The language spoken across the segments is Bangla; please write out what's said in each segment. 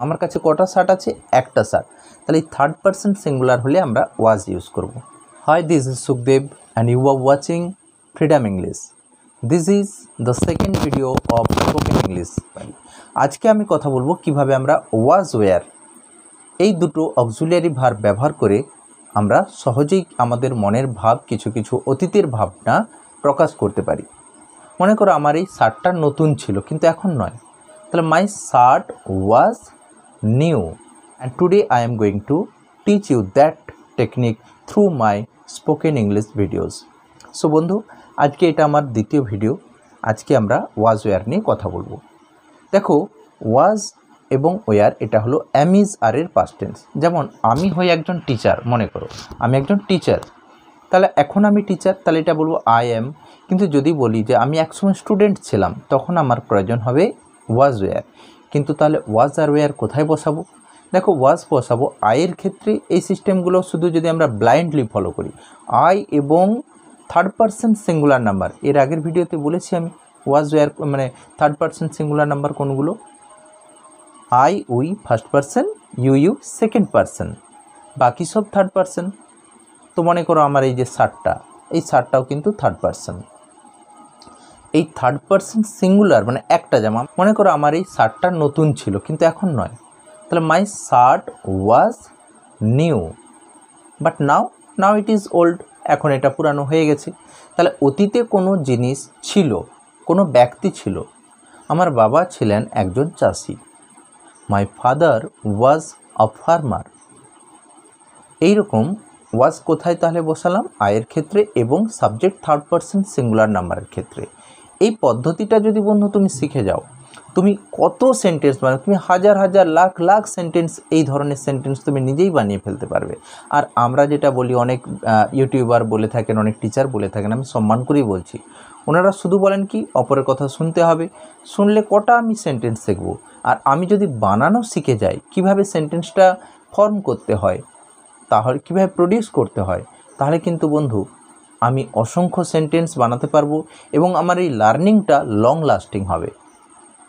আমার কাছে কটা শার্ট আছে? একটা শার্ট। তাহলে এই থার্ড পারসন সিঙ্গুলার হলে আমরা ওয়াজ ইউজ করব। Hi, this is Sukhdev and you are watching Freedom English. This is the second video of spoken English. আজকে আমি কথা বলবো কিভাবে আমরা ওয়াজ ওয়্যার এই দুটো অক্সিলিয়ারি ভার্ব ব্যবহার করে আমরা সহজেই আমাদের মনের ভাব কিছু অতীতের ভাবনা প্রকাশ করতে পারি। মনে করো আমার এই শার্টটা নতুন ছিল কিন্তু এখন নয়, তাহলে my shirt was new and today I am going to teach you that technique through my spoken English videos. So বন্ধু, আজকে এটা আমার দ্বিতীয় ভিডিও। আজকে আমরা ওয়াজ ওয়্যার নিয়ে কথা বলবো। দেখো, ওয়াজ এবং ওয়্যার এটা হলো অ্যামিজ আরের পাস্ট টেন্স। যেমন আমি হই একজন টিচার, মনে করো আমি একজন টিচার, তাহলে এখন আমি টিচার, তাহলে এটা বলবো আই এম। কিন্তু যদি বলি যে আমি একসময় স্টুডেন্ট ছিলাম, তখন আমার প্রয়োজন হবে ওয়াজ ওয়্যার। কিন্তু তাহলে ওয়াজ আর ওয়্যার কোথায় বসাবো? দেখো, ওয়াজ বসাবো আয়ের ক্ষেত্রে। এই সিস্টেমগুলো শুধু যদি আমরা ব্লাইন্ডলি ফলো করি, আই এবং থার্ড পারসন সিঙ্গুলার নাম্বার, এর আগের ভিডিওতে বলেছি আমি ওয়াজ ওয়্যার মানে থার্ড পারসন সিঙ্গুলার নাম্বার কোনগুলো? I we first person, you second person, বাকি সব থার্ড পারসন। তো মনে করো আমার এই যে শার্টটা, এই শার্টটাও কিন্তু থার্ড পারসন। এই থার্ড পারসন সিঙ্গুলার মানে একটা জামা। মনে করো আমার এই শার্টটা নতুন ছিল কিন্তু এখন নয়, তাহলে my shirt was new but now it is old. এখন এটা পুরানো হয়ে গেছে। তাহলে অতীতে কোনো জিনিস ছিল, কোনো ব্যক্তি ছিল। আমার বাবা ছিলেন একজন চাষি। My father was a farmer. এইরকম ওয়াজ কোথায় তাহলে বসালাম? আয়ের ক্ষেত্রে এবং সাবজেক্ট থার্ড পারসন সিঙ্গুলার নাম্বারের ক্ষেত্রে। এই পদ্ধতিটা যদি বন্ধু তুমি শিখে যাও, তুমি কত সেন্টেন্স তুমি হাজার লাখ সেন্টেন্স, এই ধরনের সেন্টেন্স তুমি নিজেই বানিয়ে ফেলতে পারবে। আর আমরা যেটা বলি, অনেক ইউটিউবার বলে থাকেন, অনেক টিচার বলে থাকেন, আমি সম্মান করেই বলছি, ওনারা শুধু বলেন কি অপরের কথা শুনতে হবে, শুনলে কটা আমি সেন্টেন্স শিখব। আর আমি যদি বানানো শিখে যাই কিভাবে সেন্টেন্সটা ফর্ম করতে হয়, তাহলে কীভাবে প্রডিউস করতে হয়, তাহলে কিন্তু বন্ধু আমি অসংখ্য সেন্টেন্স বানাতে পারবো এবং আমার এই লার্নিংটা লং লাস্টিং হবে।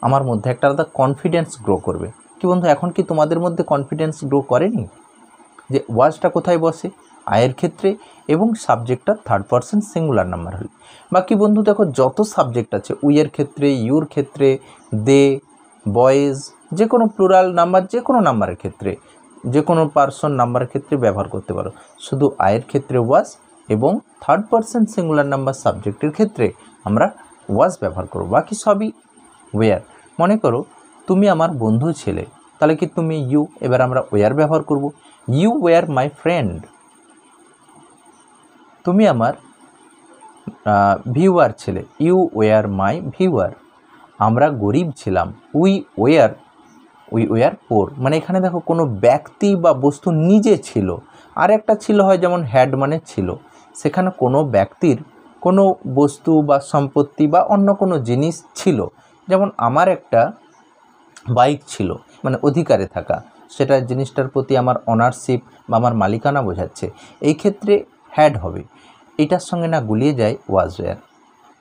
আমার মধ্যে একটা আলাদা কনফিডেন্স গ্রো করবে। কি বন্ধু, এখন কি তোমাদের মধ্যে কনফিডেন্স গ্রো করেনি? যে ওয়াজটা কোথায় বসে? আয়ের ক্ষেত্রে এবং সাবজেক্টটা থার্ড পারসন সিঙ্গুলার নাম্বার হলে। বাকি বন্ধু দেখো, যত সাবজেক্ট আছে, উইয়ের ক্ষেত্রে, ইউর ক্ষেত্রে, দে, বয়েজ, যে কোনো প্লুরাল নাম্বার, যে কোনো নাম্বারের ক্ষেত্রে, যে কোনো পার্সন নাম্বারের ক্ষেত্রে ব্যবহার করতে পারো। শুধু আয়ের ক্ষেত্রে ওয়াজ এবং থার্ড পারসন সিঙ্গুলার নাম্বার সাবজেক্টের ক্ষেত্রে আমরা ওয়াজ ব্যবহার করব। বাকি সবই ওয়্যার। মনে করো তুমি আমার বন্ধু ছিলে, তাহলে কি তুমি ইউ, এবার আমরা ওয়্যার ব্যবহার করব। You were my friend. তুমি আমার ভিউয়ার ছিলে, ইউ ওয়্যার মাই ভিউয়ার। আমরা গরিব ছিলাম, উই ওয়্যার পোর। মানে এখানে দেখো কোনো ব্যক্তি বা বস্তু নিজে ছিল, আর একটা ছিল হয় যেমন হ্যাড মানে ছিল। সেখানে কোনো ব্যক্তির কোনো বস্তু বা সম্পত্তি বা অন্য কোনো জিনিস ছিল। যেমন আমার একটা বাইক ছিল, মানে অধিকারে থাকা, সেটা জিনিসটার প্রতি আমার অনারশিপ বা আমার মালিকানা বোঝাচ্ছে। এই ক্ষেত্রে হ্যাড হবে। এটার সঙ্গে না গুলিয়ে যায় ওয়াজ ওয়্যার।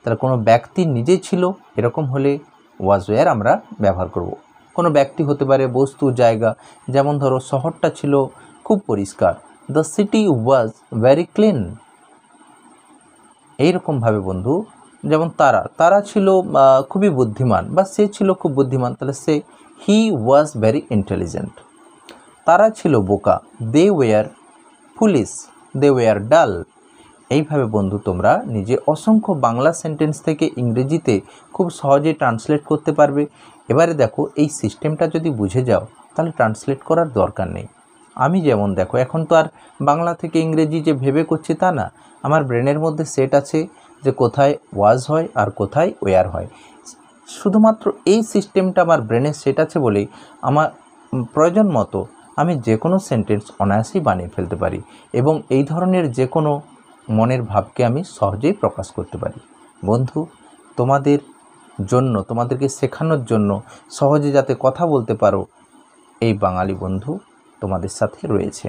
তাহলে কোনো ব্যক্তি নিজে ছিল, এরকম হলে ওয়াজ ওয়্যার আমরা ব্যবহার করব। কোনো ব্যক্তি হতে পারে, বস্তু, জায়গা। যেমন ধরো শহরটা ছিল খুব পরিষ্কার, the city was very clean. এইরকমভাবে বন্ধু, যেমন তারা ছিল খুবই বুদ্ধিমান, বা সে ছিল খুব বুদ্ধিমান, তাহলে হি ওয়াজ ভেরি ইন্টেলিজেন্ট। তারা ছিল বোকা, they were foolish, they were dull. এইভাবে বন্ধু তোমরা নিজে অসংখ্য বাংলা সেন্টেন্স থেকে ইংরেজিতে খুব সহজে ট্রান্সলেট করতে পারবে। এবারে দেখো, এই সিস্টেমটা যদি বুঝে যাও, তাহলে ট্রান্সলেট করার দরকার নেই। আমি যেমন দেখো, এখন তো আর বাংলা থেকে ইংরেজি যে ভেবে করছি তা না, আমার ব্রেনের মধ্যে সেট আছে যে কোথায় ওয়াজ হয় আর কোথায় ওয়্যার হয়। শুধুমাত্র এই সিস্টেমটা আমার ব্রেনে সেট আছে বলেই আমার প্রয়োজন মতো আমি যে কোনো সেন্টেন্স অনায়াসেই বানিয়ে ফেলতে পারি এবং এই ধরনের যে কোনো মনের ভাবকে আমি সহজেই প্রকাশ করতে পারি। বন্ধু, তোমাদের জন্য, তোমাদেরকে শেখানোর জন্য, সহজে যাতে কথা বলতে পারো, এই বাঙালি বন্ধু তোমাদের সাথে রয়েছে।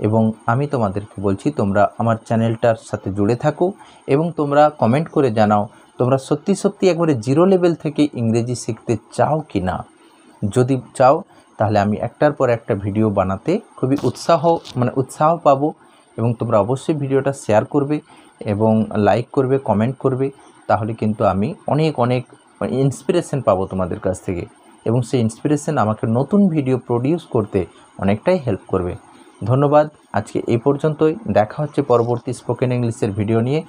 এবং আমি তোমাদেরকে বলছি, তোমরা আমার চ্যানেলটার সাথে জুড়ে থাকো এবং তোমরা কমেন্ট করে জানাও তোমরা সত্যি একবারে জিরো লেভেল থেকে ইংরেজি শিখতে চাও কি না। যদি চাও তাহলে আমি একটার পর একটা ভিডিও বানাতে খুবই উৎসাহ পাবো এবং তোমরা অবশ্যই ভিডিওটা শেয়ার করবে এবং লাইক করবে, কমেন্ট করবে। তাহলে কিন্তু আমি অনেক ইন্সপিরেশন পাবো তোমাদের কাছ থেকে এবং সেই ইন্সপিরেশন আমাকে নতুন ভিডিও প্রডিউস করতে অনেকটাই হেল্প করবে। ধন্যবাদ। আজকে এই পর্যন্তই। দেখা হচ্ছে পরবর্তী স্পোকেন ইংলিশের ভিডিও নিয়ে।